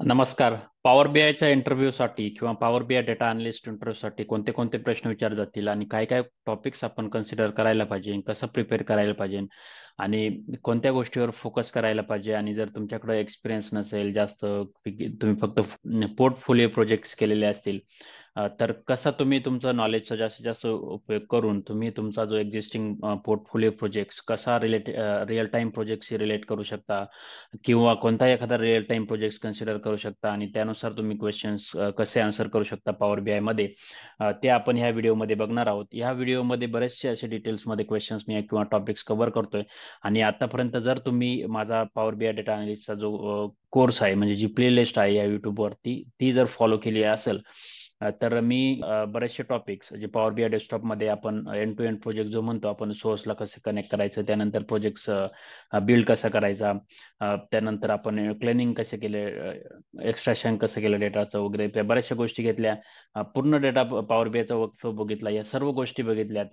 नमस्कार. पॉवर बीआयच्या इंटरव्ह्यूसाठी किंवा पॉवर बीआय डेटा अनालिस्ट इंटरव्ह्यूसाठी कोणते कोणते प्रश्न विचारले जातील आणि काय काय टॉपिक्स आपण कन्सिडर करायला पाहिजे, कसं प्रिपेअर करायला पाहिजे आणि कोणत्या गोष्टीवर फोकस करायला पाहिजे आणि जर तुमच्याकडे एक्सपिरियन्स नसेल जास्त, तुम्ही फक्त पोर्टफोलिओ प्रोजेक्ट्स केलेले असतील, तर कसा तुम्ही तुमचं नॉलेजचा जास्तीत जास्त उपयोग करून तुम्ही तुमचा जो एक्झिस्टिंग पोर्टफोलिओ प्रोजेक्ट्स कसा रिअल टाइम प्रोजेक्टशी रिलेट करू शकता किंवा कोणताही एखादा रिअल टाइम प्रोजेक्ट कन्सिडर करू शकता आणि त्यानुसार तुम्ही क्वेश्चन्स कसे आन्सर करू शकता पॉवर बी आय मध्ये, ते आपण ह्या व्हिडिओमध्ये बघणार आहोत. ह्या व्हिडिओमध्ये बरेचसे असे डिटेल्समध्ये क्वेश्चन्स मी किंवा टॉपिक्स कव्हर करतोय. आणि आतापर्यंत जर तुम्ही माझा पॉवर बी आय डेटा अनालिस्टचा जो कोर्स आहे, म्हणजे जी प्लेलिस्ट आहे या युट्यूबवरती, ती जर फॉलो केली असेल, तर मी बरेचसे टॉपिक्स जे पॉवर बी आय डेस्कटॉपमध्ये आपण एंड टू एंड प्रोजेक्ट जो म्हणतो, आपण सोर्सला कसं कनेक्ट करायचं, त्यानंतर प्रोजेक्ट्स बिल्ड कसा करायचा, त्यानंतर आपण क्लिनिंग कसे केले, एक्सट्रॅक्शन कसं केलं डेटाचं वगैरे, त्या बऱ्याचशा गोष्टी घेतल्या. पूर्ण डेटा पॉवर बीआयचा वर्कफ्लो बघितला, या सर्व गोष्टी बघितल्या.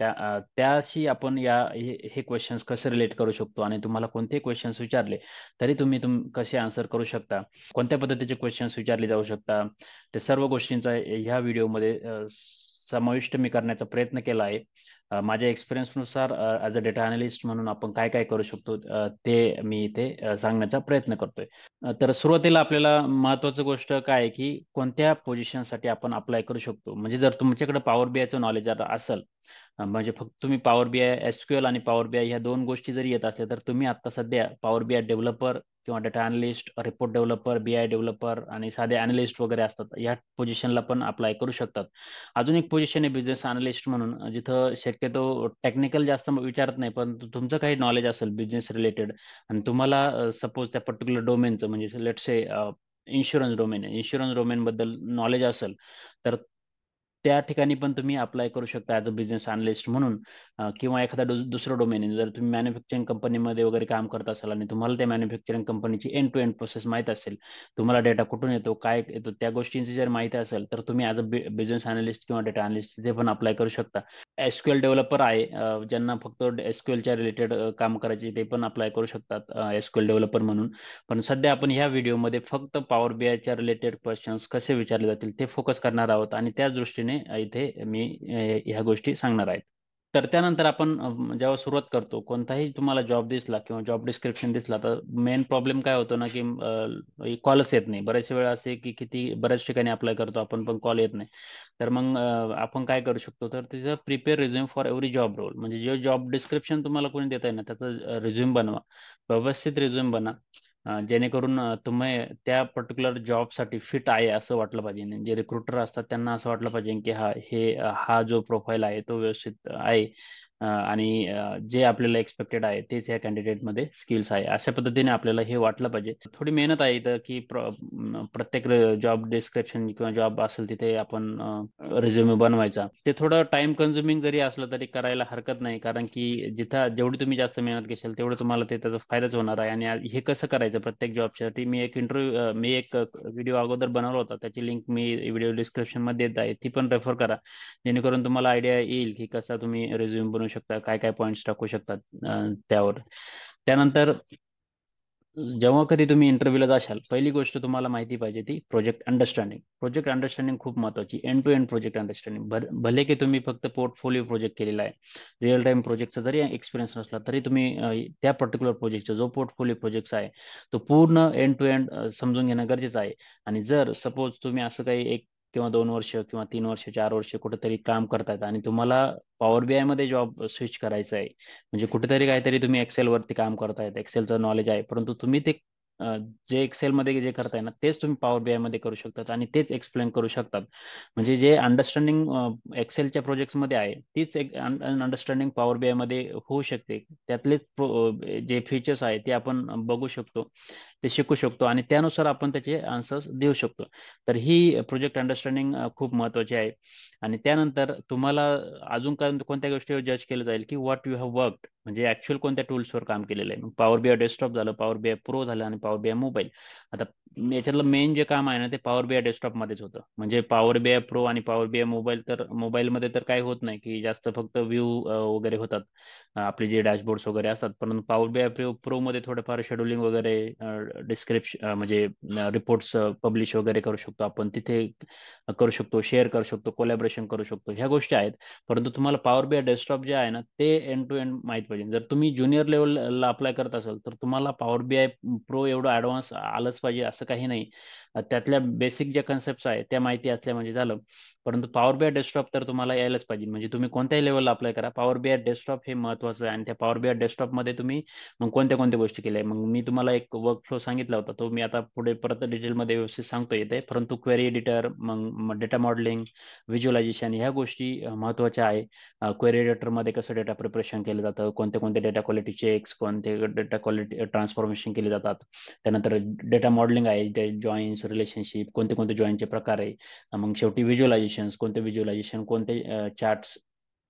त्याशी आपण हे क्वेश्चन्स कसे रिलेट करू शकतो आणि तुम्हाला कोणते क्वेश्चन्स विचारले तरी तुम्ही कसे आन्सर करू शकता, कोणत्या पद्धतीचे क्वेश्चन्स विचारले जाऊ शकता, ते सर्व गोष्टींचा ह्या व्हिडिओमध्ये समाविष्ट मी करण्याचा प्रयत्न केला आहे. माझ्या एक्सपिरियन्सनुसार ॲज अ डेटा अनालिस्ट म्हणून आपण काय काय करू शकतो, ते मी इथे सांगण्याचा प्रयत्न करतोय. तर सुरुवातीला आपल्याला महत्त्वाचं गोष्ट काय आहे की कोणत्या पोझिशनसाठी आपण अप्लाय करू शकतो. म्हणजे जर तुमच्याकडे पॉवर बीआयचं नॉलेज असेल, म्हणजे फक्त तुम्ही पॉवर बीआय एसक्यूएल आणि पॉवर बीआय ह्या दोन गोष्टी जरी येत असल्या, तर तुम्ही आता सध्या पॉवर बीआय डेव्हलपर किंवा data analyst, report developer, BI developer आणि साधे अनालिस्ट वगैरे असतात, या पोझिशनला पण अप्लाय करू शकतात. अजून एक पोझिशन आहे बिझनेस अनालिस्ट म्हणून, जिथं शक्यतो टेक्निकल जास्त विचारत नाही, पण तुमचं काही नॉलेज असेल बिझनेस रिलेटेड आणि तुम्हाला सपोज त्या पर्टिक्युलर डोमेनचं, म्हणजे लेट्स से इन्शुरन्स डोमेन बद्दल नॉलेज असेल, तर त्या ठिकाणी पण तुम्ही अप्लाय करू शकता ॲज अ बिझनेस अनालिस्ट म्हणून. किंवा एखादा दुसरं डोमेन आहे, जर तुम्ही मॅन्युफॅक्चरिंग कंपनीमध्ये वगैरे काम करत असाल आणि तुम्हाला त्या मॅन्युफॅक्चरिंग कंपनीची एंड टू एंड प्रोसेस माहीत असेल, तुम्हाला डेटा कुठून येतो, काय येतो, त्या गोष्टींची जर माहिती असेल, तर तुम्ही ॲज अ बिझनेस अनालिस्ट किंवा डेटा अनालिस्ट तिथे पण अप्लाय करू शकता. एसक्यूएल डेव्हलपर आहे, ज्यांना फक्त एसक्यूएलच्या रिलेटेड काम करायचे, ते पण अप्लाय करू शकतात एसक्यूएल डेव्हलपर म्हणून. पण सध्या आपण ह्या व्हिडिओमध्ये फक्त पॉवर बीआयच्या रिलेटेड क्वेश्चन्स कसे विचारले जातील ते फोकस करणार आहोत आणि त्याच दृष्टीने इथे मी ह्या गोष्टी सांगणार आहेत. तर त्यानंतर आपण जेव्हा सुरुवात करतो, कोणताही तुम्हाला जॉब दिसला किंवा जॉब डिस्क्रिप्शन दिसला, तर मेन प्रॉब्लेम काय होतो ना, की कॉलच येत नाही. बऱ्याच वेळा असे की किती बऱ्याच ठिकाणी अप्लाय करतो आपण, पण कॉल येत नाही. तर मग आपण काय करू शकतो, तर तिथं prepare resume for every job role, म्हणजे जे जॉब डिस्क्रिप्शन तुम्हाला कोणी देत आहे ना, त्याचा रिझ्यूम बनवा, व्यवस्थित रिझ्यूम बना, जेणेकरून तुम्ही त्या पर्टिक्युलर जॉबसाठी फिट आहे असं वाटलं पाहिजे. आणि जे रिक्रुटर असतात त्यांना असं वाटलं पाहिजे की हा जो प्रोफाईल आहे तो व्यवस्थित आहे, आणि जे आपल्याला एक्सपेक्टेड आहे तेच या कॅन्डिडेटमध्ये स्किल्स आहे, अशा पद्धतीने आपल्याला हे वाटलं पाहिजे. थोडी मेहनत आहे इथं की प्रत्येक जॉब डिस्क्रिप्शन किंवा जॉब असेल तिथे आपण रिझ्युमे बनवायचा. ते थोडं टाइम कन्झ्युमिंग जरी असलं तरी करायला हरकत नाही, कारण की जिथं जेवढी तुम्ही जास्त मेहनत घेशाल तेवढं तुम्हाला त्याचा फायदाच होणार आहे. आणि हे कसं करायचं प्रत्येक जॉबसाठी, मी एक व्हिडिओ अगोदर बनवला होता, त्याची लिंक मी व्हिडिओ डिस्क्रिप्शन मध्ये देत आहे, ती पण रेफर करा, जेणेकरून तुम्हाला आयडिया येईल की कसा तुम्ही रिझ्यूम बनवू शकता, काय काय पॉईंट्स टाकू शकतात त्यावर. त्यानंतर जेव्हा कधी तुम्ही इंटरव्ह्यूला जाशाल, पहिली गोष्ट तुम्हाला माहिती पाहिजे ती प्रोजेक्ट अंडरस्टँडिंग. प्रोजेक्ट अंडरस्टँडिंग खूप महत्त्वाची, end to end project understanding. भले की तुम्ही फक्त पोर्टफोलिओ प्रोजेक्ट केलेला आहे, रिअल टाइम प्रोजेक्टचा जरी एक्सपिरियन्स नसला तरी तुम्ही त्या पर्टिक्युलर प्रोजेक्टचा जो पोर्टफोलिओ प्रोजेक्ट आहे तो पूर्ण एंड टू एंड समजून घेणं गरजेचं आहे. आणि जर सपोज तुम्ही असं काही 1 किंवा 2 वर्ष किंवा 3 वर्ष 4 वर्ष कुठेतरी काम करतायत आणि तुम्हाला पॉवर बीआय मध्ये जॉब स्विच करायचा आहे, म्हणजे कुठेतरी काहीतरी तुम्ही एक्सेल वरती काम करतायत, एक्सेलचं नॉलेज आहे, परंतु तुम्ही ते जे एक्सेल मध्ये जे करताय ना तेच तुम्ही पॉवर बीआय मध्ये करू शकतात आणि तेच एक्सप्लेन करू शकतात. म्हणजे जे अंडरस्टँडिंग एक्सेलच्या प्रोजेक्ट्स मध्ये आहे, तीच एक अंडरस्टँडिंग पॉवर बीआय मध्ये होऊ शकते. त्यातलेच जे फीचर्स आहे ते आपण बघू शकतो, ते शिकू शकतो आणि त्यानुसार आपण त्याचे आन्सर्स देऊ शकतो. तर ही प्रोजेक्ट अंडरस्टँडिंग खूप महत्त्वाची आहे. आणि त्यानंतर तुम्हाला अजून कोणत्या गोष्टीवर जज केलं जाईल की व्हॉट यू हॅव वर्कड, म्हणजे ऍक्च्युअल कोणत्या टूल्सवर काम केलेलं आहे. पॉवर बीआय डेस्कटॉप झालं, पॉवर बीआय प्रो झालं आणि पॉवर बीआय मोबाईल. आता याच्यातलं मेन जे काम आहे ना ते पॉवर बीआय डेस्कटॉप मध्येच होतं. म्हणजे पॉवर बीआय प्रो आणि पॉवर बीआय मोबाईल, तर मोबाईलमध्ये तर काही होत नाही की जास्त, फक्त व्ह्यू वगैरे होतात, आपले जे डॅशबोर्ड्स वगैरे असतात. परंतु पॉवर बीआय प्रो मध्ये थोडंफार शेड्यूलिंग वगैरे, डिस्क्रिप्शन म्हणजे रिपोर्ट्स पब्लिश वगैरे करू शकतो आपण तिथे, करू शकतो, शेअर करू शकतो, कोलॅबरेशन करू शकतो, ह्या गोष्टी आहेत. परंतु तुम्हाला पॉवर बीआय डेस्कटॉप जे आहे ना ते एंड टू एंड माहित पाहिजे. जर तुम्ही ज्युनियर लेवलला अप्लाय करत असाल तर तुम्हाला पॉवर बीआय प्रो एवढं ऍडव्हान्स आलंच पाहिजे असं काही नाही. त्यातल्या बेसिक ज्या कन्सेप्ट आहेत त्या माहिती असल्या म्हणजे झालं. परंतु पॉवर बीआय डेस्कटॉप तर तुम्हाला यायलाच पाहिजे. म्हणजे तुम्ही कोणत्याही लेवलला अप्लाय करा, पॉवर बीआय डेस्कटॉप हे महत्वाचं आहे. आणि त्या पॉवर बीआय डेस्कटॉप मध्ये तुम्ही मग कोणत्या कोणत्या गोष्टी केल्या आहे, मग मी तुम्हाला एक वर्कफ्लो सांगितला होता, तो मी आता पुढे परत डिटेलमध्ये व्यवस्थित सांगतो येते. परंतु क्वेरी एडिटर, मग डेटा मॉडेलिंग, व्हिज्युअलायझेशन, ह्या गोष्टी महत्त्वाच्या आहे. क्वेरी एडिटरमध्ये कसं डेटा प्रिपरेशन केलं जातं, कोणते कोणते डेटा क्वालिटी चेक्स, कोणते डेटा क्वालिटी ट्रान्सफॉर्मेशन केले जातात. त्यानंतर डेटा मॉडेलिंग आहे, ते जॉईन्स, रिलेशनशिप, कोणते कोणते जॉईनचे प्रकार आहे. मग शेवटी व्हिज्युअलायझेशन, कोणते व्हिज्युअलायझेशन, कोणते चार्ट्स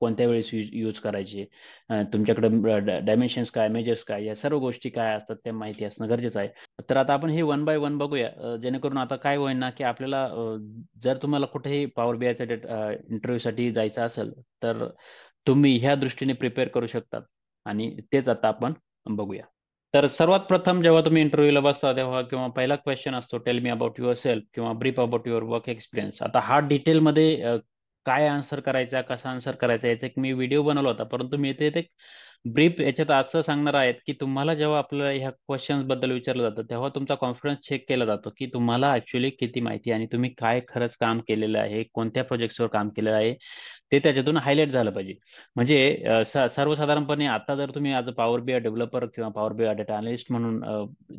कोणत्या वेळेस यूज करायचे, तुमच्याकडे डायमेन्शन्स काय, मेजर्स काय, या सर्व गोष्टी काय असतात त्या माहिती असणं गरजेचं आहे. तर आता आपण हे वन बाय वन बघूया, जेणेकरून आता काय होईल ना की आपल्याला, जर तुम्हाला कुठेही पॉवर बीआयच्या इंटरव्ह्यूसाठी जायचं असेल तर तुम्ही ह्या दृष्टीने प्रिपेअर करू शकतात. आणि तेच आता आपण बघूया. तर सर्वात प्रथम जेव्हा तुम्ही इंटरव्ह्यूला बसता तेव्हा किंवा पहिला क्वेश्चन असतो, tell me about yourself किंवा brief about your work experience. आता हा डिटेलमध्ये काय आन्सर करायचा, कसा आन्सर करायचा, याचा एक मी व्हिडिओ बनवला होता. परंतु मी इथे एक ब्रीफ याच्यात असं सांगणार आहेत की तुम्हाला जेव्हा आपल्याला ह्या क्वेश्चन्स बद्दल विचारलं जातं तेव्हा तुमचा कॉन्फिडन्स चेक केला जातो की तुम्हाला ऍक्च्युली किती माहिती आहे आणि तुम्ही काय खरंच काम केलेलं आहे, कोणत्या प्रोजेक्ट्सवर काम केलेलं आहे, ते त्याच्यातून हायलाईट झालं पाहिजे. म्हणजे सर्वसाधारणपणे आता जर तुम्ही as a power BI developer किंवा पॉवर बीआय डेटा अनालिस्ट म्हणून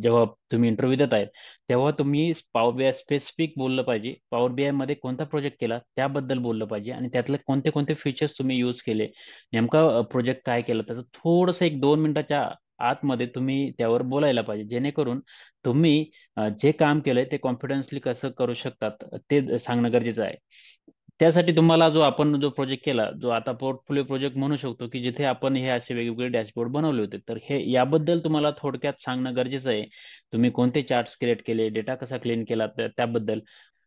जेव्हा तुम्ही इंटरव्ह्यू देत आहेत तेव्हा तुम्ही पॉवर बीआय स्पेसिफिक बोललं पाहिजे. पॉवर बीआय मध्ये कोणता प्रोजेक्ट केला त्याबद्दल बोललं पाहिजे आणि त्यातले कोणते कोणते फीचर्स तुम्ही यूज केले, नेमका प्रोजेक्ट काय केलं, त्याचं थोडंसं एक 2 मिनिटाच्या आतमध्ये तुम्ही त्यावर बोलायला पाहिजे. जेणेकरून तुम्ही जे काम केलंय ते कॉन्फिडन्सली कसं करू शकतात ते सांगणं गरजेचं आहे. त्यासाठी तुम्हाला जो प्रोजेक्ट केला, जो आता पोर्टफोलिओ प्रोजेक्ट म्हणू शकतो, की जिथे आपण हे असे वेगवेगळे डॅशबोर्ड बनवले होते, तर हे याबद्दल तुम्हाला थोडक्यात सांगणं गरजेचं आहे. तुम्ही कोणते चार्ट्स क्रिएट केले, डेटा कसा क्लीन केला त्याबद्दल.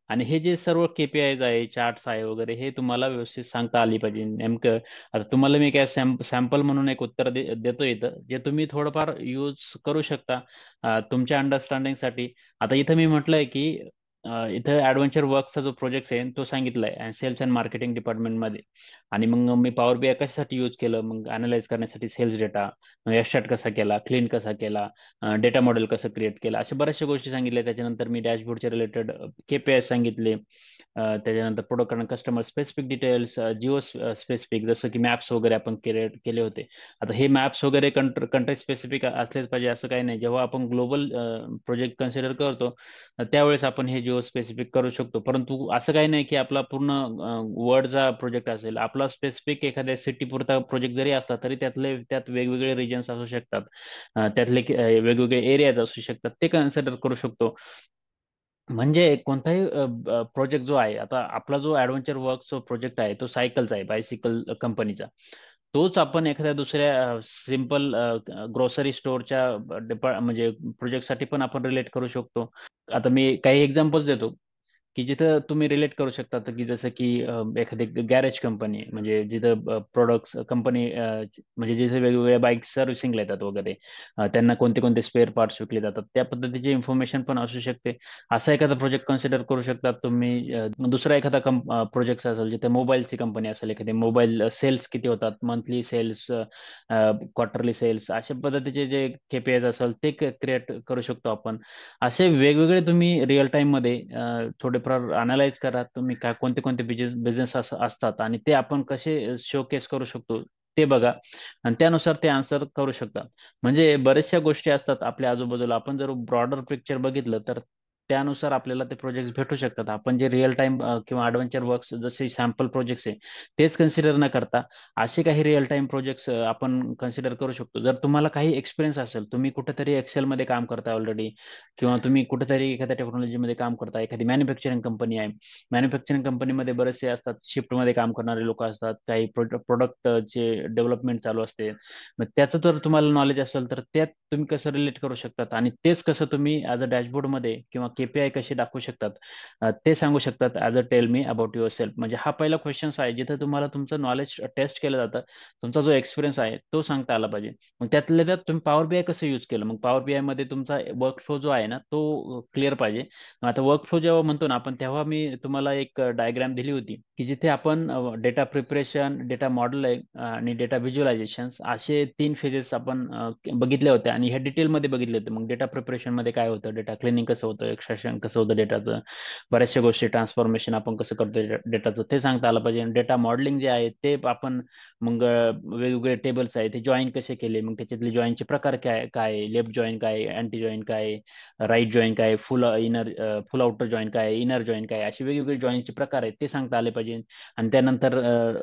आणि हे जे सर्व केपीआयज आहे, चार्ट्स आहे वगैरे, हे तुम्हाला व्यवस्थित सांगता आली पाहिजे. नेमकं आता तुम्हाला मी काय सॅम्पल म्हणून एक उत्तर देतो इथं, जे तुम्ही थोडंफार यूज करू शकता तुमच्या अंडरस्टँडिंगसाठी. आता इथं मी म्हटलंय की इथं ॲडव्हेंचर वर्कचा जो प्रोजेक्ट आहे तो सांगितलाय आणि सेल्स अँड मार्केटिंग डिपार्टमेंटमध्ये. आणि मग मी पॉवर बीआय कशासाठी यूज केलं, मग अनालाइज करण्यासाठी सेल्स डेटा, मग एक्स्ट्रॅक्ट कसा केला, क्लीन कसा केला, डेटा मॉडेल कसं क्रिएट केलं, अशा बऱ्याचशा गोष्टी सांगितल्या. त्याच्यानंतर मी डॅशबोर्डच्या रिलेटेड केपीआय सांगितले. त्याच्यानंतर प्रोडक्ट आणि customer specific details, Jio specific, जसं की मॅप्स वगैरे आपण केले होते. आता हे मॅप्स वगैरे कंट्री स्पेसिफिक असलेच पाहिजे असं काही नाही. जेव्हा आपण ग्लोबल प्रोजेक्ट कन्सिडर करतो त्यावेळेस आपण हे जिओ स्पेसिफिक करू शकतो. परंतु असं काही नाही की आपला पूर्ण वर्ल्डचा प्रोजेक्ट असेल. आपला स्पेसिफिक एखाद्या सिटी पुरता प्रोजेक्ट जरी असला तरी त्यात वेगवेगळे रिजन्स असू शकतात, त्यातले वेगवेगळे एरियाज असू शकतात, ते कन्सिडर करू शकतो. म्हणजे कोणताही प्रोजेक्ट जो आहे, आता आपला जो ऍडव्हेंचर वर्कचा प्रोजेक्ट आहे तो सायकलचा आहे, बायसिकल कंपनीचा. तोच आपण एखाद्या दुसऱ्या सिंपल ग्रोसरी स्टोअरच्या म्हणजे प्रोजेक्टसाठी पण आपण रिलेट करू शकतो. आता मी काही एक्झाम्पल्स देतो की जिथं तुम्ही रिलेट करू शकता. तर की जसं की एखादी गॅरेज कंपनी, म्हणजे जिथं प्रोडक्ट्स कंपनी, म्हणजे जिथे वेगवेगळ्या बाईक सर्व्हिसिंगला येतात वगैरे, त्यांना कोणते कोणते स्पेअर पार्ट्स विकले जातात त्या पद्धतीची इन्फॉर्मेशन पण असू शकते. असा एखादा प्रोजेक्ट कन्सिडर करू शकतात तुम्ही. दुसरा एखादा प्रोजेक्ट असेल जिथे मोबाईलची कंपनी असेल, एखादी मोबाईल सेल्स किती होतात, मंथली सेल्स, क्वार्टरली सेल्स, अशा पद्धतीचे जे केपीआयज असेल ते क्रिएट करू शकतो आपण. असे वेगवेगळे तुम्ही रिअल टाइम मध्ये थोडेफार अनालाइज करा, तुम्ही काय कोणते कोणते बिझनेस असतात आणि ते आपण कसे शोकेस करू शकतो ते बघा. आणि त्यानुसार ते आन्सर करू शकता. म्हणजे बऱ्याचशा गोष्टी असतात आपल्या आजूबाजूला, आपण जर ब्रॉडर पिक्चर बघितलं तर त्यानुसार आपल्याला ते प्रोजेक्ट भेटू शकतात. आपण जे रिअल टाइम किंवा ॲडव्हेंचर वर्क्स जसे सॅम्पल प्रोजेक्ट्स आहे तेच कन्सिडर न करता असे काही रिअल टाइम प्रोजेक्ट्स आपण कन्सिडर करू शकतो. जर तुम्हाला काही एक्सपिरियन्स असेल, तुम्ही कुठेतरी एक्सेलमध्ये काम करता ऑलरेडी, किंवा तुम्ही कुठेतरी एखाद्या टेक्नॉलॉजीमध्ये काम करता, एखादी मॅन्युफॅक्चरिंग कंपनी आहे, मॅन्युफॅक्चरिंग कंपनीमध्ये बरेचसे असतात, शिफ्टमध्ये काम करणारे लोक असतात, काही प्रोडक्टचे डेव्हलपमेंट चालू असते. मग त्याचं जर तुम्हाला नॉलेज असेल तर त्यात तुम्ही कसं रिलेट करू शकतात आणि तेच कसं तुम्ही ॲज अ डॅशबोर्डमध्ये किंवा KPI कसे दाखवू शकतात ते सांगू शकतात as a tail me about your self. म्हणजे हा पहिला क्वेश्चन्स आहे जिथं तुम्हाला तुमचं नॉलेज टेस्ट केलं जातं. तुमचा जो एक्सपिरियन्स आहे तो सांगता आला पाहिजे. मग त्यातल्या त्यात तुम्ही पॉवर बीआय कसं यूज केलं, मग पॉवर बीआय मध्ये तुमचा वर्क फ्लो जो आहे ना तो क्लिअर पाहिजे. आता वर्क फ्लो जेव्हा म्हणतो ना आपण, तेव्हा मी तुम्हाला एक डायग्राम दिली होती की जिथे आपण डेटा प्रिपरेशन, डेटा मॉडेल आणि डेटा व्हिज्युअलायझेशन असे 3 फेजेस आपण बघितले होते आणि हे डिटेलमध्ये बघितले होते. मग डेटा प्रिपरेशन मध्ये काय होतं, डेटा क्लिनिंग कसं होतं, एक्सट्रॅक्शन कसं होतं डेटाचं, बऱ्याचशा गोष्टी ट्रान्सफॉर्मेशन आपण कसं करतो डेटाचं ते सांगता आलं पाहिजे. डेटा मॉडेलिंग जे आहे ते आपण मग वेगवेगळे टेबल्स आहेत ते जॉईन कसे केले, मग त्याच्यातले जॉईनचे प्रकार काय काय, लेफ्ट जॉईन काय, अँटी जॉईन काय, राईट जॉईन काय, फुल आउटर जॉईन काय, इनर जॉईन काय, असे वेगवेगळे जॉईनचे प्रकार आहेत ते सांगता आले पाहिजे. आणि त्यानंतर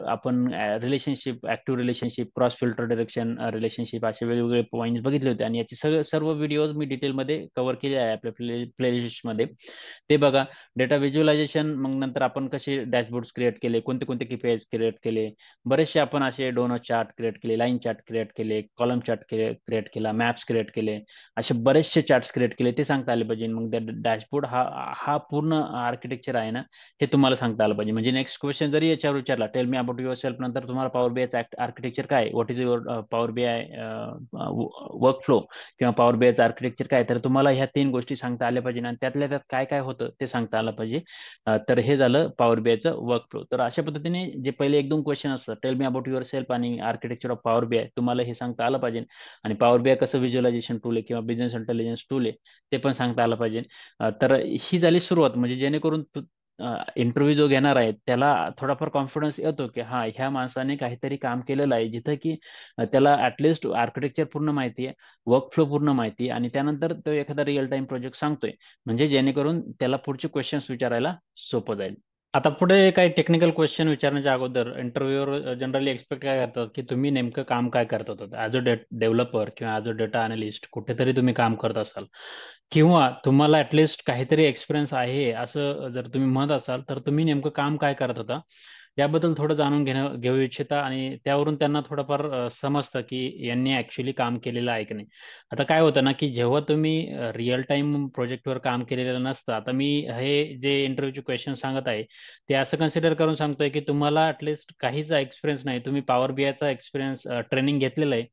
आपण relationship, active relationship, cross filter direction relationship असे वेगवेगळे पॉईंट्स बघितले होते आणि याचे सर्व व्हिडिओज मी डिटेलमध्ये कव्हर केले आहे आपल्या प्लेलिस्टमध्ये. ते बघा. डेटा व्हिज्युअलायझेशन, मग नंतर आपण कसे डॅशबोर्ड्स क्रिएट केले, कोणते कोणते KPIs क्रिएट केले, बरेचसे आपण असे डोनर चार्ट क्रिएट केले, लाईन चार्ट क्रिएट केले, कॉलम चार्ट क्रिएट केला, मॅप्स क्रिएट केले, असे बरेचसे चार्ट्स क्रिएट केले ते सांगता आले पाहिजे. मग त्या डॅशबोर्ड हा हा पूर्ण आर्किटेक्चर आहे ना हे तुम्हाला सांगता आलं पाहिजे. म्हणजे नेक्स्ट क्वेश्चन जरी याच्यावर विचारला, tail me about your self, नंतर तुम्हाला पॉवर बीआयचा आर्किटेक्चर काय, what is your power BI work flow किंवा पॉवर बीआयचं आर्किटेक्चर काय, तर तुम्हाला ह्या 3 गोष्टी सांगता आल्या पाहिजे आणि त्यातल्या त्यात काय काय होतं ते सांगता आलं पाहिजे. तर हे झालं पॉवर बीआयचं वर्क फ्लो. तर अशा पद्धतीने जे पहिले 1-2 क्वेश्चन असतात, tail me about your self आणि आर्किटेक्चर ऑफ पॉवर बीआय, तुम्हाला हे सांगता आलं पाहिजे. आणि पॉवर बीआय कसं व्हिज्युअलायझेशन टूल आहे किंवा बिझनेस इंटेलिजन्स टूल आहे ते पण सांगता आलं पाहिजे. तर ही झाली सुरुवात, म्हणजे जेणेकरून इंटरव्ह्यू जो घेणार आहे त्याला थोडाफार कॉन्फिडन्स येतो की हा ह्या माणसाने काहीतरी काम केलेलं आहे, जिथं की त्याला ऍटलिस्ट आर्किटेक्चर पूर्ण माहिती आहे, वर्क फ्लो पूर्ण माहिती आहे आणि त्यानंतर तो एखादा रिअल टाइम प्रोजेक्ट सांगतोय, म्हणजे जेणेकरून त्याला पुढचे क्वेश्चन्स विचारायला सोपं जाईल. आता पुढे काही टेक्निकल क्वेश्चन विचारण्याच्या अगोदर इंटरव्ह्यूअर जनरली एक्सपेक्ट काय करतात की तुम्ही नेमकं काम काय करत होतात, ॲज अ डेव्हलपर किंवा ॲज अ डेटा अनालिस्ट कुठेतरी तुम्ही काम करत असाल किंवा तुम्हाला ऍटलिस्ट काहीतरी एक्सपिरियन्स आहे असं जर तुम्ही म्हणत असाल, तर तुम्ही नेमकं काम काय करत होता याबद्दल थोडं जाणून घेऊ इच्छिता आणि त्यावरून त्यांना थोडंफार समजतं की यांनी ऍक्च्युली काम केलेलं आहे की नाही. आता काय होतं ना की जेव्हा तुम्ही रिअल टाइम प्रोजेक्टवर काम केलेलं नसतं, आता मी हे जे इंटरव्ह्यूचे क्वेश्चन सांगत आहे ते असं कन्सिडर करून सांगतोय की तुम्हाला ऍटलिस्ट काहीच एक्सपिरियन्स नाही, तुम्ही पॉवर बीआयचा एक्सपिरियन्स ट्रेनिंग घेतलेलं आहे,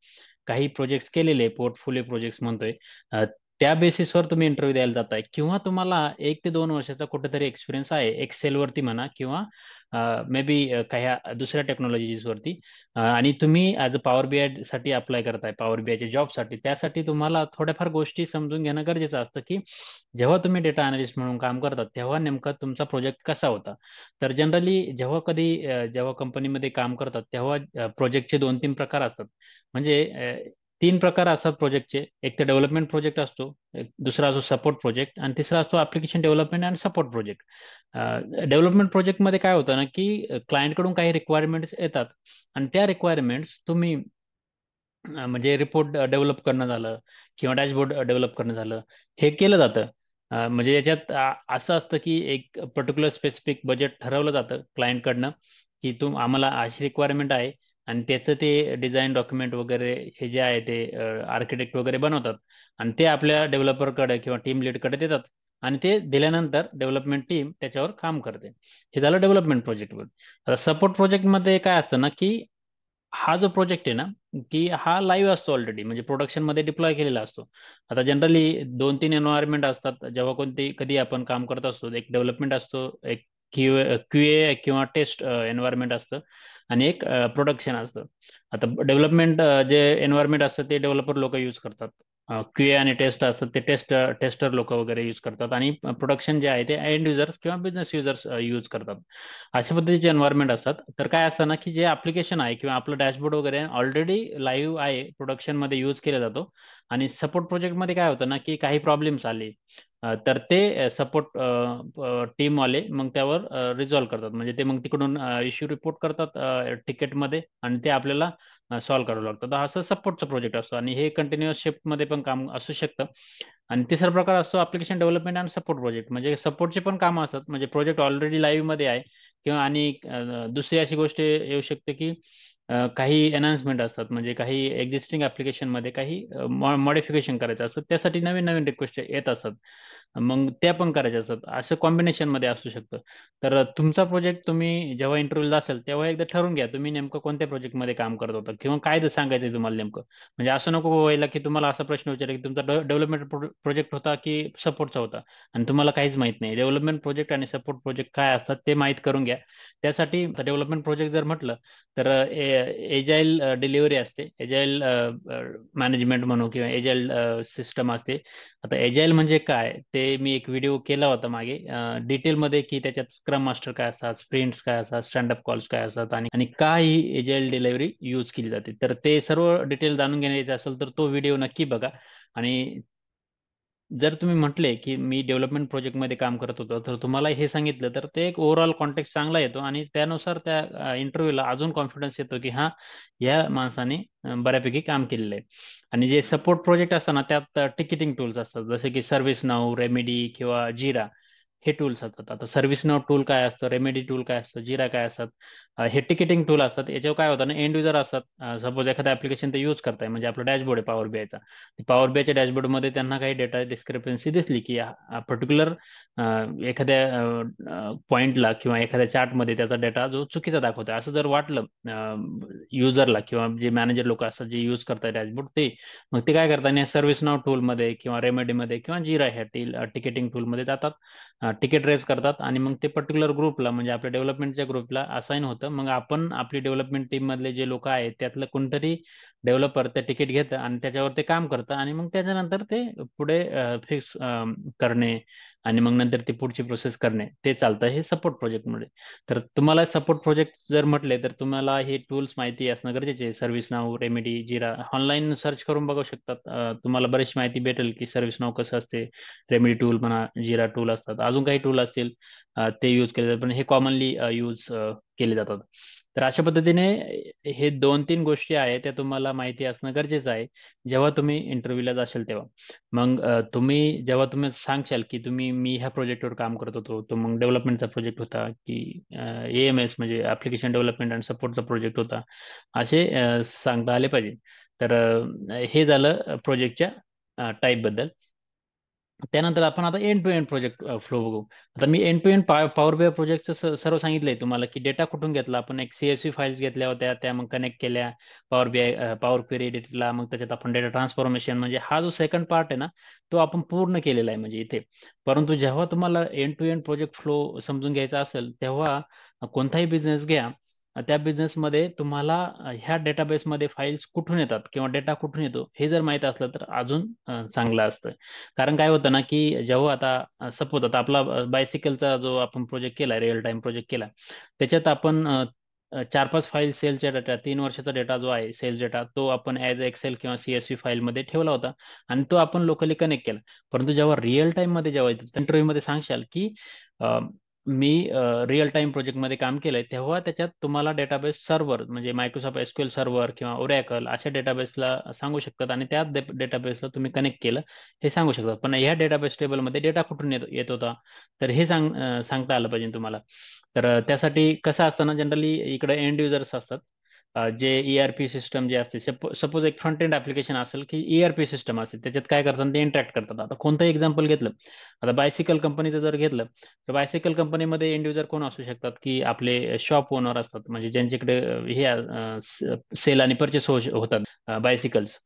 काही प्रोजेक्ट्स केलेले, पोर्टफोलिओ प्रोजेक्ट्स म्हणतोय, अ, त्या बेसिसवर तुम्ही इंटरव्ह्यू द्यायला जाताय किंवा तुम्हाला 1 ते 2 वर्षाचा कुठेतरी एक्सपिरियन्स आहे एक्सेल वरती म्हणा किंवा मे बी काही दुसऱ्या टेक्नॉलॉजीज वरती, आणि तुम्ही ॲज अ पॉवर बीआय साठी अप्लाय करताय, पॉवर बीआयच्या जॉबसाठी, त्यासाठी तुम्हाला थोड्याफार गोष्टी समजून घेणं गरजेचं असतं की जेव्हा तुम्ही डेटा अनालिस्ट म्हणून काम करतात तेव्हा नेमका तुमचा प्रोजेक्ट कसा होता. तर जनरली जेव्हा कंपनीमध्ये काम करतात तेव्हा प्रोजेक्टचे 2-3 प्रकार असतात. म्हणजे 3 प्रकार असतात प्रोजेक्टचे, एक तर डेव्हलपमेंट प्रोजेक्ट असतो, दुसरा असतो सपोर्ट प्रोजेक्ट आणि तिसरा असतो application development and support project. Development प्रोजेक्टमध्ये काय होतं ना की क्लायंटकडून काही रिक्वायरमेंट्स येतात आणि त्या रिक्वायरमेंट्स तुम्ही म्हणजे रिपोर्ट डेव्हलप करणं झालं किंवा डॅशबोर्ड डेव्हलप करणं झालं, हे केलं जातं. म्हणजे याच्यात असं असतं की एक पर्टिक्युलर स्पेसिफिक बजेट ठरवलं जातं क्लायंटकडनं की आम्हाला अशी रिक्वायरमेंट आहे आणि त्याचं ते डिझाईन डॉक्युमेंट वगैरे हे जे आहे ते आर्किटेक्ट वगैरे बनवतात आणि ते आपल्या डेव्हलपरकडे किंवा टीम लीडकडे देतात आणि ते दिल्यानंतर डेव्हलपमेंट टीम त्याच्यावर काम करते. हे झालं डेव्हलपमेंट प्रोजेक्टवर. आता सपोर्ट प्रोजेक्टमध्ये काय असतं ना की हा जो प्रोजेक्ट आहे ना की हा लाईव्ह असतो ऑलरेडी, म्हणजे प्रोडक्शन मध्ये डिप्लॉय केलेला असतो. आता जनरली 2-3 एन्व्हायरमेंट असतात जेव्हा कधी आपण काम करत असतो. एक डेव्हलपमेंट असतो, एक क्यूए किंवा टेस्ट एन्व्हायरमेंट असतं आणि एक प्रोडक्शन असतं. आता डेव्हलपमेंट जे एन्व्हायरमेंट असतं ते डेव्हलपर लोक यूज करतात, क्यूए आणि टेस्ट असतात ते टेस्टर लोक वगैरे यूज करतात आणि प्रोडक्शन जे आहे ते एंड युजर्स किंवा बिझनेस युजर्स यूज करतात. अशा पद्धतीचे एन्व्हायरमेंट असतात. तर काय असतं ना की जे ऍप्लिकेशन आहे किंवा आपलं डॅशबोर्ड वगैरे ऑलरेडी लाईव्ह आहे, प्रोडक्शन मध्ये यूज केला जातो. आणि सपोर्ट प्रोजेक्ट मध्ये काय होतं ना की काही प्रॉब्लेम्स आले तर ते सपोर्ट टीमवाले मग त्यावर रिझॉल्व्ह करतात, म्हणजे ते मग तिकडून इश्यू रिपोर्ट करतात तिकीटमध्ये आणि ते आपल्याला सॉल्व्ह करावं लागतं. तर असं सपोर्टचा प्रोजेक्ट असतो आणि हे कंटिन्युअस शिफ्टमध्ये पण काम असू शकतं. आणि तिसरा प्रकार असतो ऍप्लिकेशन डेव्हलपमेंट आणि सपोर्ट प्रोजेक्ट, म्हणजे सपोर्टचे पण कामं असतात, म्हणजे प्रोजेक्ट ऑलरेडी लाईव्ह मध्ये आहे किंवा आणि दुसरी अशी गोष्ट येऊ शकते की काही एनहान्समेंट असतात, म्हणजे काही एक्झिस्टिंग ऍप्लिकेशन मध्ये काही मॉडिफिकेशन करायचं असतं, त्यासाठी नवीन नवीन रिक्वेस्ट येत असतात. मग त्या पण करायच्या असतात, असं कॉम्बिनेशन मध्ये असू शकतं. तर तुमचा प्रोजेक्ट तुम्ही जेव्हा इंटरव्ह्यूला असेल तेव्हा एकदा ठरवून घ्या तुम्ही नेमकं कोणत्या प्रोजेक्टमध्ये काम करत होता किंवा काय ते सांगायचंय तुम्हाला नेमकं. म्हणजे असं नको व्हायला की तुम्हाला असा प्रश्न विचारला की तुमचा डेव्हलपमेंट प्रोजेक्ट होता की सपोर्टचा होता आणि तुम्हाला काहीच माहित नाही. डेव्हलपमेंट प्रोजेक्ट आणि सपोर्ट प्रोजेक्ट काय असतात ते माहीत करून घ्या. त्यासाठी डेव्हलपमेंट प्रोजेक्ट जर म्हटलं तर एजाईल डिलिव्हरी असते, एजाईल मॅनेजमेंट म्हणू किंवा एजाईल सिस्टम असते. आता एजाईल म्हणजे काय ते मी एक व्हिडिओ केला होता मागे डिटेलमध्ये, की त्याच्यात स्क्रम मास्टर काय असतात, स्प्रिंट्स काय असतात, स्टँडअप कॉल्स काय असतात आणि का ही एजाईल डिलिव्हरी यूज केली जाते. तर ते सर्व डिटेल जाणून घ्यायचं असेल तर तो व्हिडिओ नक्की बघा. आणि जर तुम्ही म्हटले की मी डेव्हलपमेंट प्रोजेक्टमध्ये काम करत होतो तर तुम्हाला हे सांगितलं तर ते एक ओव्हरऑल कॉन्टेक्स्ट चांगला येतो आणि त्यानुसार त्या इंटरव्ह्यूला अजून कॉन्फिडन्स येतो की हा, या माणसाने बऱ्यापैकी काम केलेलं आहे. आणि जे सपोर्ट प्रोजेक्ट असतात ना त्यात टिकीटिंग टूल्स असतात जसे की सर्व्हिस नाऊ, रेमेडी किंवा जिरा हे टूल्स असतात. आता सर्व्हिस नाऊ टूल काय असतं, रेमेडी टूल काय असतं, जिरा काय असतात, हे टिकीटिंग टूल असतात. याच्यावर काय होतं ना, एंड युजर असतात, सपोज एखादं ऍप्लिकेशन ते यूज करताय म्हणजे आपलं डॅशबोर्ड आहे पॉवर बीआयचा. पॉवर बीआयच्या डॅशबोर्डमध्ये त्यांना काही डेटा डिस्क्रिपन्सी दिसली की पर्टिक्युलर एखाद्या पॉइंटला किंवा एखाद्या चार्टमध्ये त्याचा डेटा जो चुकीचा दाखवतोय असं जर वाटलं युजरला किंवा जे मॅनेजर लोक असतात जे यूज करतात डॅशबोर्ड ते, मग ते काय करतात सर्व्हिस नाव टूलमध्ये किंवा रेमेडीमध्ये किंवा जिरा ह्या टिकेटिंग टूलमध्ये जातात, तिकीट रेज करतात आणि मग ते पर्टिक्युलर ग्रुपला म्हणजे आपल्या डेव्हलपमेंटच्या ग्रुपला असाइन होतं. मग आपण आपली डेव्हलपमेंट टीम मधले जे लोक आहेत त्यातलं कोणतरी डेव्हलपर ते तिकीट घेतं आणि त्याच्यावर ते काम करतं आणि मग त्याच्यानंतर ते पुढे फिक्स करणे आणि मग नंतर ती पुढची प्रोसेस करणे ते चालतं हे सपोर्ट प्रोजेक्टमध्ये. तर तुम्हाला सपोर्ट प्रोजेक्ट जर म्हटले तर तुम्हाला हे टूल्स माहिती असणं गरजेचे आहे. सर्व्हिस नाऊ, रेमेडी, जिरा ऑनलाईन सर्च करून बघू शकतात. तुम्हाला बरीचशी माहिती भेटेल की सर्व्हिस नाऊ कसं असते, रेमेडी टूल म्हणा, जिरा टूल असतात, अजून काही टूल असतील ते यूज केले जातात पण हे कॉमनली यूज केले जातात. तर अशा पद्धतीने हे 2-3 गोष्टी आहेत त्या तुम्हाला माहिती असणं गरजेचं आहे जेव्हा तुम्ही इंटरव्ह्यूला जाशाल तेव्हा. मग जेव्हा तुम्ही सांगशाल की मी ह्या प्रोजेक्टवर काम करत होतो, तो मग डेव्हलपमेंटचा प्रोजेक्ट होता की एएमएस म्हणजे ऍप्लिकेशन डेव्हलपमेंट आणि सपोर्टचा प्रोजेक्ट होता, असे सांगता आले पाहिजे. तर हे झालं प्रोजेक्टच्या टाईप बद्दल. त्यानंतर आपण आता end to end project flow बघू. आता मी end to end power BI प्रोजेक्टचं सर्व सांगितलंय तुम्हाला की डेटा कुठून घेतला आपण. एक सीएसव्ही फाईल्स घेतल्या होत्या त्या मग कनेक्ट केल्या पॉवर बीआय पॉवर क्वेरी एडिटला, मग त्याच्यात आपण डेटा ट्रान्सफॉर्मेशन म्हणजे हा जो सेकंड पार्ट आहे ना तो आपण पूर्ण केलेला आहे म्हणजे इथे. परंतु जेव्हा तुम्हाला end to end project flow समजून घ्यायचा असेल तेव्हा कोणताही बिझनेस घ्या, त्या बिझनेसमध्ये तुम्हाला ह्या डेटाबेसमध्ये फाईल्स कुठून येतात किंवा डेटा कुठून येतो हे जर माहित असलं तर अजून चांगलं असतं. कारण काय होतं ना की जेव्हा आता सपोज आता आपला बायसिकलचा जो आपण प्रोजेक्ट केला, रिअल टाइम प्रोजेक्ट केला, त्याच्यात आपण 4-5 फाईल सेलच्या डेटा, 3 वर्षाचा डेटा जो आहे सेल्स डेटा तो आपण ऍज एक्सेल किंवा सीएसव्ही फाईलमध्ये ठेवला होता आणि तो आपण लोकली कनेक्ट केला. परंतु जेव्हा रिअल टाइम मध्ये जेव्हा इंटरव्ह्यू मध्ये सांगशाल की अ, मी रिअल टाइम प्रोजेक्टमध्ये काम केलंय, तेव्हा त्याच्यात तुम्हाला डेटाबेस सर्व्हर म्हणजे मायक्रोसॉफ्ट एसक्यूएल सर्व्हर किंवा ओरॅकल अशा डेटाबेसला सांगू शकतात आणि त्या डेटाबेसला तुम्ही कनेक्ट केलं हे सांगू शकतात. पण ह्या डेटाबेस टेबलमध्ये डेटा कुठून येत होता तर हे सांगता आलं पाहिजे तुम्हाला. तर त्यासाठी कसं असतं ना, जनरली इकडे एंड युजर्स असतात जे ईआरपी सिस्टम जे असते, सपोज एक फ्रंट एंड ऍप्लिकेशन असेल की ईआरपी सिस्टम असेल त्याच्यात काय करतात ते इंटरॅक्ट करतात. आता कोणतंही एक्झाम्पल घेतलं, आता बायसिकल कंपनीचं जर घेतलं तर बायसिकल कंपनीमध्ये एंड युजर कोण असू शकतात की आपले शॉप ओनर असतात म्हणजे ज्यांच्याकडे हे सेल आणि परचेस होतात बायसिकल्स.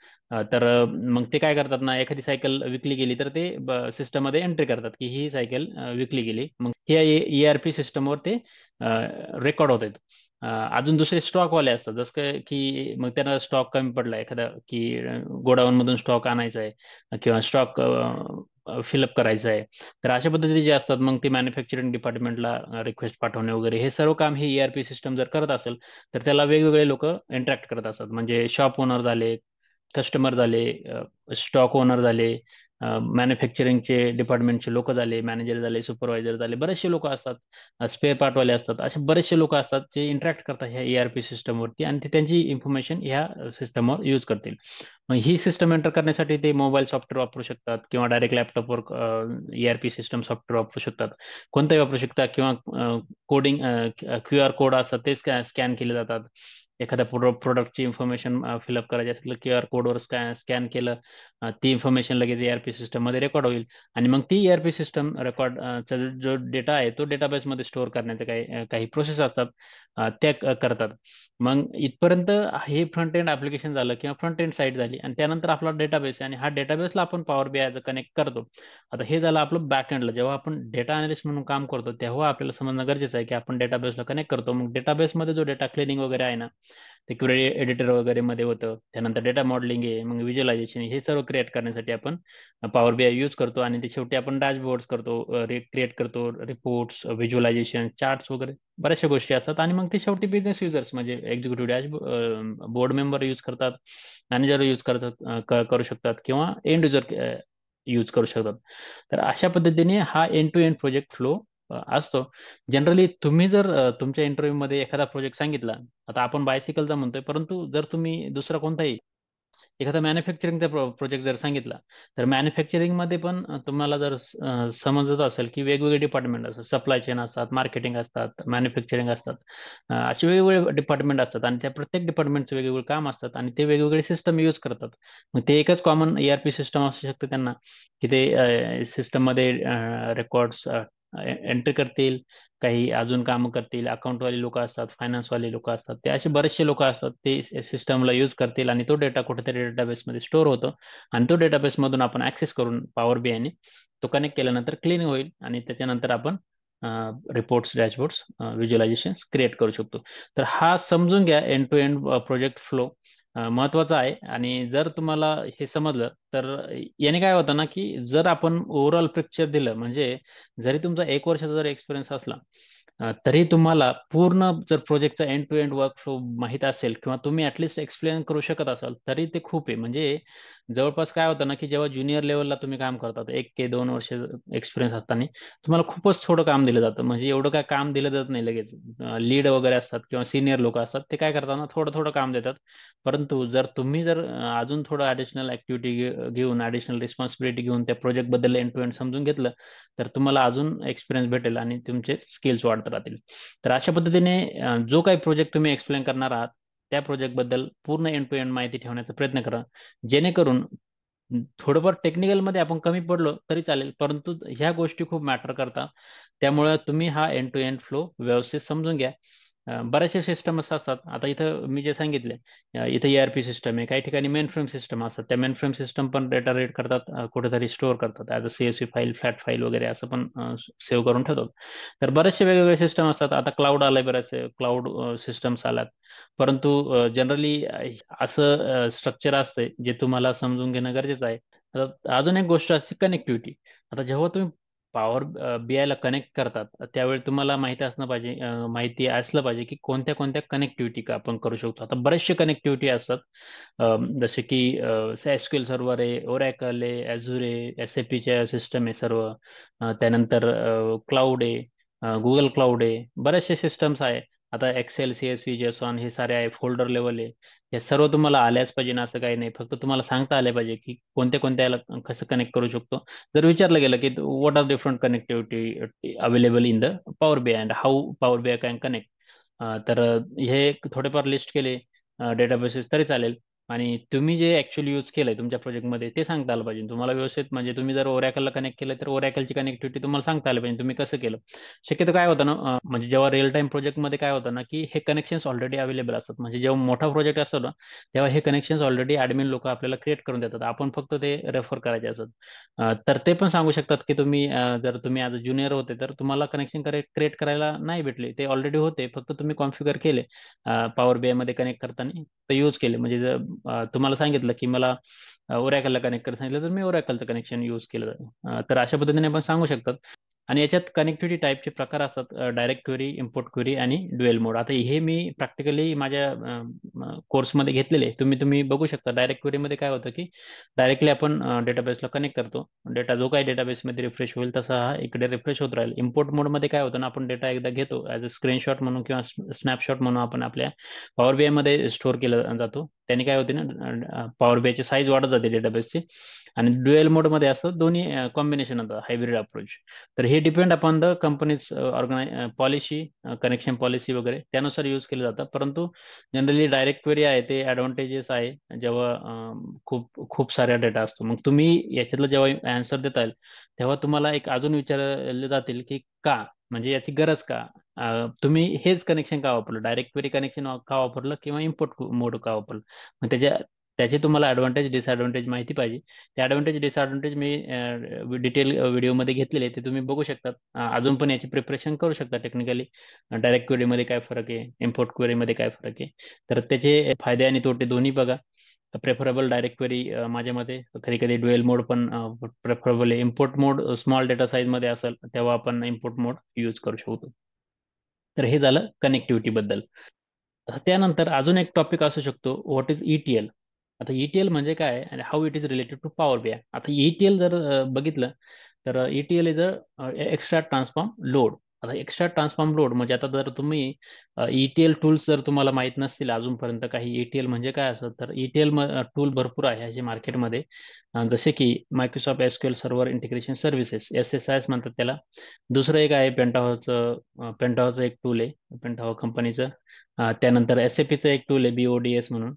तर मग ते काय करतात ना, एखादी सायकल विकली गेली तर ते सिस्टम मध्ये एंट्री करतात की ही सायकल विकली गेली. मग हे ईआरपी सिस्टमवर ते रेकॉर्ड होत आहेत. अजून दुसरे स्टॉकवाले असतात जसं काय की मग त्यांना स्टॉक कमी पडला एखादा की गोडाऊन मधून स्टॉक आणायचा आहे किंवा स्टॉक फिलअप करायचा आहे. तर अशा पद्धतीचे जे असतात मग ते मॅन्युफॅक्चरिंग डिपार्टमेंटला रिक्वेस्ट पाठवणे वगैरे हे सर्व काम हे ईआरपी सिस्टम जर करत असेल तर त्याला वेगवेगळे लोक इंटरॅक्ट करत असतात. म्हणजे शॉप ओनर झाले, कस्टमर झाले, स्टॉक ओनर झाले, मॅन्युफॅक्चरिंगचे डिपार्टमेंटचे लोक झाले, मॅनेजर झाले, सुपरवायझर झाले, बरेचसे लोक असतात, स्पेअर पार्टवाले असतात, असे बरेचसे लोक असतात जे इंटरॅक्ट करतात ह्या ईआरपी सिस्टमवरती आणि ते त्यांची इन्फॉर्मेशन ह्या सिस्टमवर यूज करतील. मग ही सिस्टम एंटर करण्यासाठी ते मोबाईल सॉफ्टवेअर वापरू शकतात किंवा डायरेक्ट लॅपटॉपवर ईआरपी सिस्टम सॉफ्टवेअर वापरू शकतात, कोणताही वापरू शकतात किंवा कोडिंग क्यू आर कोड असतात ते स्कॅन केले जातात. एखाद्या प्रोडक्टची इन्फॉर्मेशन फिलअप करायची असेल क्यू आर कोडवर स्कॅन केलं ती इन्फॉर्मेशन लगेच ERP सिस्टम मध्ये रेकॉर्ड होईल आणि मग ती ERP सिस्टम रेकॉर्ड चा जो डेटा आहे तो डेटाबेस मध्ये स्टोअर करण्याचे काही प्रोसेस असतात, त्या करतात. मग इथपर्यंत हे फ्रंट एंड ऍप्लिकेशन झालं किंवा फ्रंट एंड साईट झाली आणि त्यानंतर आपला डेटाबेस आणि हा डेटाबेसला आपण पॉवर BI कनेक्ट करतो. आता हे झालं आपलं बॅक एंडला. जेव्हा आपण डेटा अनालिस्ट म्हणून काम करतो तेव्हा आपल्याला समजणं गरजेचं आहे की आपण डेटाबेसला कनेक्ट करतो. मग डेटाबेसमध्ये जो डेटा क्लिनिंग वगैरे आहे ना, ते क्वेरी एडिटर वगैरे मध्ये होतं. त्यानंतर डेटा मॉडेलिंग आहे, मग व्हिज्युअलायझेशन हे सर्व क्रिएट करण्यासाठी आपण पॉवर BI यूज करतो आणि ते शेवटी आपण डॅशबोर्ड्स करतो, क्रिएट करतो, रिपोर्ट्स, व्हिज्युअलायझेशन, चार्ट्स वगैरे बऱ्याचशा गोष्टी असतात. आणि मग ते शेवटी बिझनेस युजर्स म्हणजे एक्झिक्युटिव्ह बोर्ड मेंबर यूज करतात, मॅनेजर यूज करतात, करू शकतात किंवा एंड युजर यूज करू शकतात. तर अशा पद्धतीने हा end to end project flow असतो. जनरली तुम्ही जर तुमच्या इंटरव्ह्यू मध्ये एखादा प्रोजेक्ट सांगितला, आता आपण बायसिकलचा म्हणतोय, परंतु जर तुम्ही दुसरा कोणताही एखादा मॅन्युफॅक्चरिंगचा प्रोजेक्ट जर सांगितला, तर मॅन्युफॅक्चरिंग मध्ये पण तुम्हाला जर समजत असेल की वेगवेगळे डिपार्टमेंट असतात, सप्लाय चेन असतात, मार्केटिंग असतात, मॅन्युफॅक्चरिंग असतात, असे वेगवेगळे डिपार्टमेंट असतात आणि त्या प्रत्येक डिपार्टमेंटचे वेगवेगळे काम असतात आणि ते वेगवेगळे सिस्टम यूज करतात. मग ते एकच कॉमन ERP सिस्टम असू शकतं त्यांना, की ते सिस्टम मध्ये रेकॉर्ड्स एंट्री करतील, काही अजून कामं करतील, अकाउंटवाले लोक असतात, फायनान्सवाले लोक असतात, ते असे बरेचसे लोक असतात, ते सिस्टमला यूज करतील आणि तो डेटा कुठेतरी डेटाबेसमध्ये स्टोअर होतो आणि तो डेटाबेस मधून आपण ऍक्सेस करून पॉवर BI ने तो कनेक्ट केल्यानंतर क्लीन होईल आणि त्याच्यानंतर आपण रिपोर्ट्स, डॅशबोर्ड्स, व्हिज्युअलायझेशन क्रिएट करू शकतो. तर हा समजून घ्या end to end project flow महत्वाचा आहे. आणि जर तुम्हाला हे समजलं तर याने काय होतं ना, की जर आपण ओव्हरऑल पिक्चर दिलं, म्हणजे जरी तुमचा 1 वर्षाचा जर एक्सपिरियन्स असला, तरी तुम्हाला पूर्ण जर प्रोजेक्टचा end to end work flow माहित असेल किंवा तुम्ही ऍटलिस्ट एक्सप्लेन करू शकत असाल तरी ते खूप आहे. म्हणजे जवळपास काय होतं ना, की जेव्हा ज्युनियर लेवलला तुम्ही काम करतात, 1 ते 2 वर्ष एक्सपिरियन्स असताना तुम्हाला खूपच थोडं काम दिलं जातं. म्हणजे एवढं काय काम दिलं जात नाही लगेच. लीड वगैरे असतात किंवा सिनियर लोक असतात, ते काय करतात ना, थोडं थोडं काम देतात. परंतु जर तुम्ही अजून थोडं ऍडिशनल ऍक्टिव्हिटी घेऊन, ऍडिशनल रिस्पॉन्सिबिलिटी घेऊन त्या प्रोजेक्ट बद्दल एंड टू एंड समजून घेतलं, तर तुम्हाला अजून एक्सपिरियन्स भेटेल आणि तुमचे स्किल्स वाढत राहतील. तर अशा पद्धतीने जो काही प्रोजेक्ट तुम्ही एक्सप्लेन करणार आहात, त्या प्रोजेक्ट बद्दल पूर्ण एंड टू एंड माहिती ठेवण्याचा प्रयत्न करा, जेणेकरून थोडंफार टेक्निकल मध्ये आपण कमी पडलो तरी चालेल, परंतु ह्या गोष्टी खूप मॅटर करतात. त्यामुळे तुम्ही हा एंड टू एंड फ्लो व्यवस्थित समजून घ्या. बऱ्याचशा सिस्टम असतात. आता इथं मी जे सांगितले, इथं ERP सिस्टम आहे, काही ठिकाणी मेन फ्रेम सिस्टम असतात. त्या मेन फ्रेम सिस्टम पण डेटा रीड करतात, कुठेतरी स्टोअर करतात as a CSV file, flat file वगैरे असं पण सेव्ह करून ठेवतात. तर बरेचसे वेगवेगळे सिस्टम असतात. आता क्लाउड आलंय, बरेचसे क्लाउड सिस्टम्स आल्यात. परंतु जनरली असं स्ट्रक्चर असते जे तुम्हाला समजून घेणं गरजेचं आहे. आता अजून एक गोष्ट असते कनेक्टिव्हिटी. आता जेव्हा तुम्ही पॉवर BI ला कनेक्ट करतात, त्यावेळी तुम्हाला माहिती असलं पाहिजे की कोणत्या कोणत्या कनेक्टिव्हिटी का आपण करू शकतो. आता बरेचसे कनेक्टिव्हिटी असतात, जसे की SQL सर्व्हर आहे, ओरॅकल आहे, Azure आहे, SAPच्या सिस्टम आहे सर्व, त्यानंतर क्लाउड आहे, गुगल क्लाउड आहे, बरेचसे सिस्टम्स आहे. आता एक्सेल, CSV, JSON हे सारे आहे, फोल्डर लेवल आहे. हे सर्व तुम्हाला आल्याच पाहिजे ना असं काही नाही, फक्त तुम्हाला सांगता आले पाहिजे की कोणत्या कोणत्याला कसं कनेक्ट करू शकतो. जर विचारलं गेलं की what are different connectivity available in the power BI and how power BI can connect, तर हे थोडेफार लिस्ट केले डेटाबेसेस तरी चालेल. आणि तुम्ही जे ऍक्च्युअली यूज केलंय तुमच्या प्रोजेक्टमध्ये ते सांगता आलं पाहिजे तुम्हाला व्यवस्थित. म्हणजे तुम्ही जर ओरॅकलला कनेक्ट केलं तर ओरॅकलची कनेक्टिव्हिटी तुम्हाला सांगता आलं पाहिजे तुम्ही कसं केलं. शक्यतो काय होतं ना, म्हणजे जेव्हा रिअल टाइम प्रोजेक्टमध्ये काय होतं ना, की हे कनेक्शन्स ऑलरेडी अवेलेबल असतात. म्हणजे जेव्हा मोठा प्रोजेक्ट असतो ना, तेव्हा हे कनेक्शन्स ऑलरेडी ऍडमिन लोक आपल्याला क्रिएट करून देतात, आपण फक्त ते रेफर करायचे असतात. तर ते पण सांगू शकतात की जर तुम्ही ॲज अ ज्युनियर होते तर तुम्हाला कनेक्शन क्रिएट करायला नाही भेटले, ते ऑलरेडी होते, फक्त तुम्ही कॉन्फिगर केले पॉवर BI मध्ये कनेक्ट करताना, तर यूज केले. म्हणजे जर तुम्हाला सांगितलं की मला ओरॅकलला कनेक्ट करायला सांगितलं तर मी ओरॅकलचं कनेक्शन यूज केलं. तर अशा पद्धतीने आपण सांगू शकतात. आणि याच्यात कनेक्टिव्हिटी टाईपचे प्रकार असतात, डायरेक्ट क्वेरी, इम्पोर्ट क्वेरी आणि ड्युएल मोड. आता हे मी प्रॅक्टिकली माझ्या कोर्समध्ये घेतलेले आहे. तुम्ही बघू शकता. डायरेक्ट क्वेरीमध्ये काय होतं की डायरेक्टली आपण डेटाबेसला कनेक्ट करतो, डेटा जो काही डेटाबेसमध्ये रिफ्रेश होईल तसा हा इकडे रिफ्रेश होत राहील. इम्पोर्ट मोडमध्ये काय होतं ना, आपण डेटा एकदा घेतो ॲज अ स्क्रीनशॉट म्हणून किंवा स्नॅपशॉट म्हणून आपण आपल्या पॉवर BI मध्ये स्टोअर केला जातो. त्याने काय होते ना, पॉवर BI ची साईज वाढत जाते डेटाबेसची आणि ड्युएल मोडमध्ये असं दोन्ही कॉम्बिनेशन होतं, हायब्रिड अप्रोच. तर हे depend upon the companies policy, connection policy वगैरे त्यानुसार यूज केलं जातं. परंतु जनरली डायरेक्ट क्वेरी आहे ते ॲडव्हान्टेजेस आहे जेव्हा खूप खूप साऱ्या डेटा असतो. मग तुम्ही याच्यातलं जेव्हा आन्सर देता येईल तेव्हा तुम्हाला एक अजून विचारले जातील की का, म्हणजे याची गरज का, तुम्ही हेच कनेक्शन का वापरलं, डायरेक्ट क्वेरी कनेक्शन का वापरलं किंवा इम्पोर्ट मोड का वापरलं. मग त्याचे तुम्हाला ॲडव्हान्टेज डिसॲडव्हान्टेज माहिती पाहिजे. ते ॲडव्हान्टेज डिसॲडव्हान्टेज मी डिटेल व्हिडिओमध्ये घेतलेले आहे, ते तुम्ही बघू शकता. अजून पण याची प्रिपरेशन करू शकता टेक्निकली. डायरेक्ट क्वेरीमध्ये काय फरक आहे, इम्पोर्ट क्वेरीमध्ये काय फरक आहे. तर त्याचे फायदे आणि तोटे दोन्ही बघा. प्रेफरेबल डायरेक्ट क्वेरी माझ्या मते, कधी कधी ड्युएल मोड पण प्रेफरेबल आहे. इम्पोर्ट मोड स्मॉल डेटा साईज मध्ये असेल तेव्हा आपण इम्पोर्ट मोड यूज करू शकतो. तर हे झालं कनेक्टिव्हिटी बद्दल. त्यानंतर अजून एक टॉपिक असू शकतो, व्हॉट इज ईटीएल. आता ईटीएल म्हणजे काय आणि how it is related to power BI. आता ईटीएल जर बघितलं तर ETL is a extract transform load. आता एक्स्ट्रा ट्रान्सफॉर्म लोड म्हणजे आता जर तुम्ही ईटीएल टूल्स जर तुम्हाला माहित नसतील अजूनपर्यंत काही ईटीएल म्हणजे काय असतं, तर ईटीएल टूल भरपूर आहे असे मार्केटमध्ये. जसे की Microsoft SQL server integration services, S S म्हणतात त्याला. दुसरं एक आहे पेंटाहॉचं एक टूल आहे पेंटाहॉ कंपनीचं. त्यानंतर एस-ए-पीचं एक टूल आहे बीओडीएस म्हणून,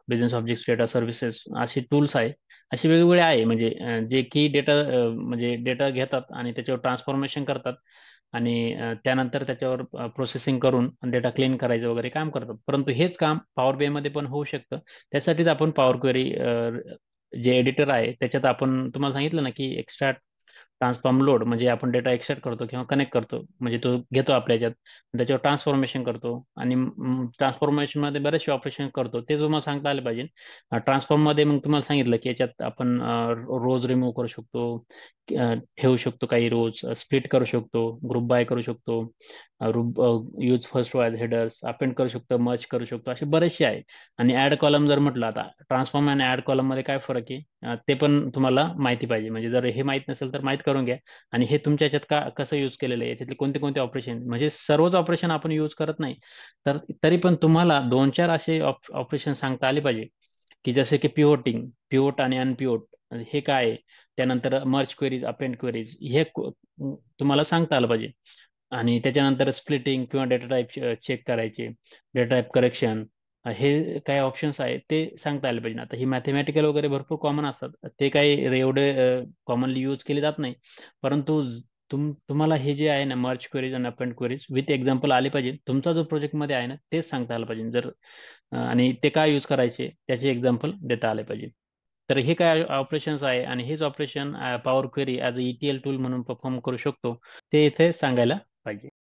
बिझनेस ऑब्जेक्ट डेटा सर्व्हिसेस. अशी टूल्स आहे, असे वेगवेगळे आहे म्हणजे जे की डेटा म्हणजे डेटा घेतात आणि त्याच्यावर ट्रान्सफॉर्मेशन करतात आणि त्यानंतर त्याच्यावर प्रोसेसिंग करून डेटा क्लीन करायचं वगैरे काम करतात. परंतु हेच काम पॉवर बीआय मध्ये पण होऊ शकतं. त्यासाठीच आपण पॉवर क्वेरी जे एडिटर आहे त्याच्यात आपण तुम्हाला सांगितलं ना की एक्स्ट्रा ट्रान्सफॉर्म लोड म्हणजे आपण डेटा एक्सट्रॅक्ट करतो किंवा कनेक्ट करतो, म्हणजे तो घेतो आपल्या ह्याच्यात, त्याच्यावर ट्रान्सफॉर्मेशन करतो आणि ट्रान्सफॉर्मेशन मध्ये बरेचसे ऑपरेशन करतो, ते तुम्हाला सांगता आले पाहिजे. ट्रान्सफॉर्म मध्ये मग तुम्हाला सांगितलं की याच्यात आपण रोज रिमूव्ह करू शकतो, ठेवू शकतो काही रोज, स्प्लिट करू शकतो, ग्रुप बाय करू शकतो, use first Y headers append करू शकतो, मर्ज करू शकतो, असे बरेचसे आहे. आणि ऍड कॉलम जर म्हटलं, आता ट्रान्सफॉर्म आणि ऍड कॉलम मध्ये काय फरक आहे ते पण तुम्हाला माहिती पाहिजे. म्हणजे जर हे माहित नसेल तर माहित करून घ्या. आणि हे तुमच्या याच्यात कसं यूज केलेलं आहे, याच्यातले कोणते कोणते ऑपरेशन, म्हणजे सर्वच ऑपरेशन आपण यूज करत नाही, तर तरी पण तुम्हाला दोन चार असे ऑपरेशन सांगता आले पाहिजे, की जसे की पिव्होटिंग, पिव्होट आणि अनपिव्होट हे काय आहे, त्यानंतर मर्ज क्वेरीज, अपेंड क्वेरीज, हे तुम्हाला सांगता आलं पाहिजे. आणि त्याच्यानंतर स्प्लिटिंग किंवा डेटा टाईप चेक करायचे, डेटा टाईप करेक्शन, हे काय ऑप्शन्स आहेत ते सांगता आले पाहिजे. आता ही मॅथमॅटिकल वगैरे भरपूर कॉमन असतात, ते काही एवढे कॉमनली यूज केले जात नाही. परंतु तुम्हाला हे जे आहे ना मर्ज क्वेरीज आणि अपेंड क्वेरीज विथ एक्झाम्पल आले पाहिजे. तुमचा जो प्रोजेक्ट मध्ये आहे ना तेच सांगता आलं पाहिजे. जर आणि ते काय यूज करायचे त्याचे एक्झाम्पल देता आले पाहिजे. तर हे काय ऑपरेशन्स आहे आणि हेच operation power query as a ETL tool म्हणून परफॉर्म करू शकतो, ते इथे सांगायला पाहिजे.